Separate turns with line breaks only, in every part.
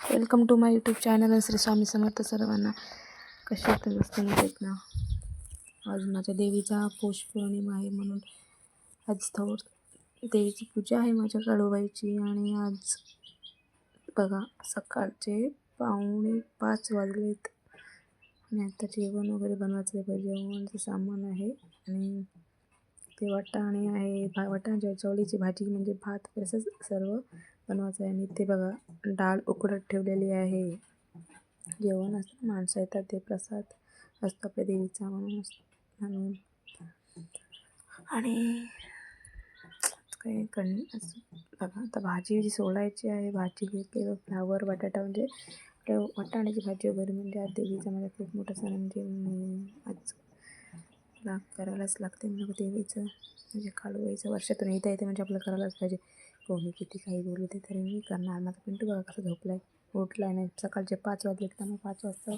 Welcome to my YouTube channel Shri Swami Samarth सर्वांना. कसे तर मस्त आहेत ना. आज माझ्या देवीचा पौष पौर्णिमा आहे म्हणून आज थोर देवीची पूजा आहे माझ्या काळूबाईची. आणि आज बघा सकाळचे 4:45 वाजलेत आणि आता जेवण वगैरे बनवायचं आहे. जेवणाचं सामान आहे आणि ते वाटाणे आहे, वाटाण्याची चवळीची भाजी म्हणजे भात असं सर्व बनवायचं आहे. आणि ते बघा डाळ उकडत ठेवलेली आहे. जेवण असतं, माणसं येतात, ते प्रसाद असतो आपल्या देवीचा म्हणून. आणि काय असं बघा आता भाजी जी सोलायची आहे. भाजी घेतली फ्लावर बटाटा म्हणजे आपल्या वाटाण्याची भाजी वगैरे म्हणजे आज देवीचा माझा खूप मोठा सण म्हणजे आज करायलाच लागते म्हणजे देवीचं म्हणजे काळूबाईचं वर्षातून येते म्हणजे आपलं करायलाच पाहिजे. कोणी किती काही बोलू ते तरी मी करणार. माझा पिंटू बघा कसं झोपला आहे, उठला नाही. सकाळचे 5 वाजले तर मग 5 वाजता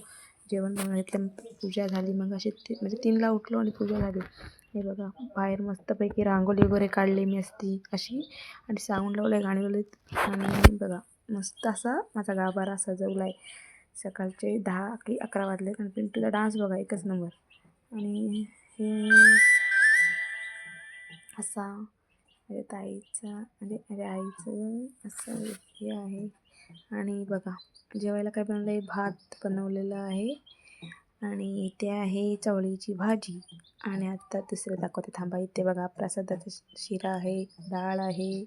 जेवण बनवून घेतलं, पूजा झाली. मग अशी म्हणजे 3ला उठलो आणि पूजा झाली. हे बघा बाहेर मस्तपैकी रांगोळी वगैरे काढली मी असती अशी आणि साऊंड लावलं आहे, गाणी लावले. आणि बघा मस्त असा माझा गाभारा सजवला आहे. सकाळचे 10 की 11 वाजले आणि पिंटूचा डान्स बघा एकच नंबर. आणि हे असा माझ्या ताईचा म्हणजे माझ्या आईचं असं हे आहे. आणि बघा जेवायला काय बनवलं आहे, भात बनवलेला आहे आणि इथे आहे चवळीची भाजी. आणि आता दुसरं दाखवते थांबा. इथे बघा प्रसादाचा शिरा आहे, डाळ आहे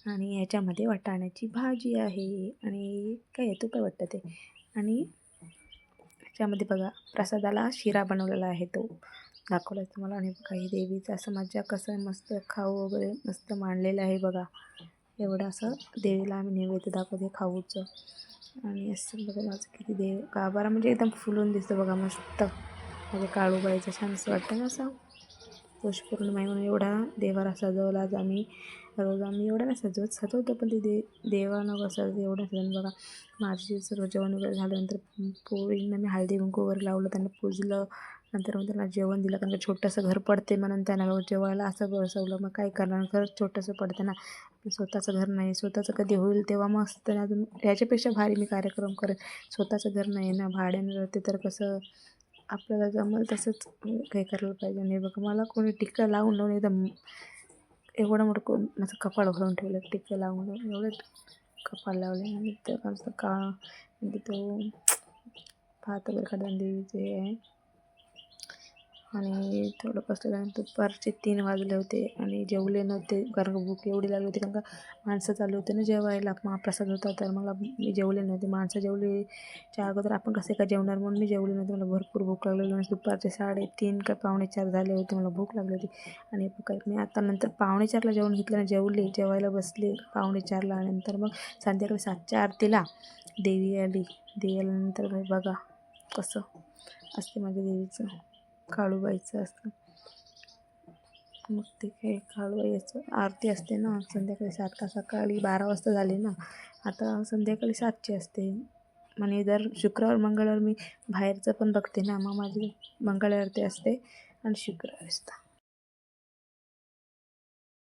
आणि ह्याच्यामध्ये वाटाण्याची भाजी आहे आणि काय येतो काय वाटतं ते. आणि ह्याच्यामध्ये बघा प्रसादाला शिरा बनवलेला आहे, तो दाखवला तुम्हाला. आणि काही देवीचं असं मजा कसं मस्त खाऊ वगैरे मस्त मांडलेलं आहे बघा. एवढं असं देवीला आम्ही नैवेद्य दाखवते खाऊचं. आणि असं बघा माझं किती देव गाभारा म्हणजे एकदम फुलून दिसतं बघा मस्त. माझ्या काळूबाईचं छान असं वाटतं ना असं. पौष पौर्णिमा म्हणून एवढा देवारा सजवला. आज रोज आम्ही एवढं नाही सजवतो पण ते देवानं कसं एवढं सजवून बघा. माझी सर्व जेवण वगैरे झाल्यानंतर पोळींना मी हळदी कुंकू वगैरे लावलं, त्यांना पूजलं. नंतर मग त्यांना जेवण दिलं, कारण का छोटंसं घर पडते म्हणून त्यांना जेवायला असं बसवलं. मग काय करणार, खरंच छोटंसं पडतं ना, स्वतःचं घर नाही. स्वतःचं कधी होईल तेव्हा मस्त ना, अजून याच्यापेक्षा भारी मी कार्यक्रम करेन. स्वतःचं घर नाही ना, भाड्याने राहते तर कसं आपल्याला जमल तसंच काही करायला पाहिजे. नाही बघा मला कोणी टिक्का लावून एकदम एवढं मोठं कोण माझं कपाळ भरून ठेवलं, टिक्का लावून एवढं कपाळ लावले. आणि तर असं का म्हणजे तो भात वगैरे काढून देवीचे आहे. आणि थोडं कसं दुपारचे 3 वाजले होते आणि जेवले नव्हते, कारण भूक एवढी लागली होती, कारण का माणसं चालू होते ना जेवायला, महाप्रसाद होता. तर मला मी जेवले नव्हते. माणसं जेवलीच्या अगोदर आपण कसे का जेवणार म्हणून मी जेवले नव्हते. मला भरपूर भूक लागलेली. म्हणजे दुपारचे 3:30 का 3:45 झाले होते. मला भूक लागली होती. आणि काय मी आता नंतर 3:45ला जेवण घेतलं ना, जेवायला बसले 4:45ला. आणि नंतर मग संध्याकाळी 7च्या आरतीला देवी आली. देवी आल्यानंतर बघा कसं असते माझ्या देवीचं, काळूबाईचं असतं. मग ते काय काळूबाईचं आरती असते ना संध्याकाळी 7 का सकाळी 12 वाजता झाली ना, आता संध्याकाळी 7ची असते. आणि दर शुक्रवार मंगळवार मी बाहेरचं पण बघते ना, मग माझी मंगळ आरती असते आणि शुक्रवार असतं.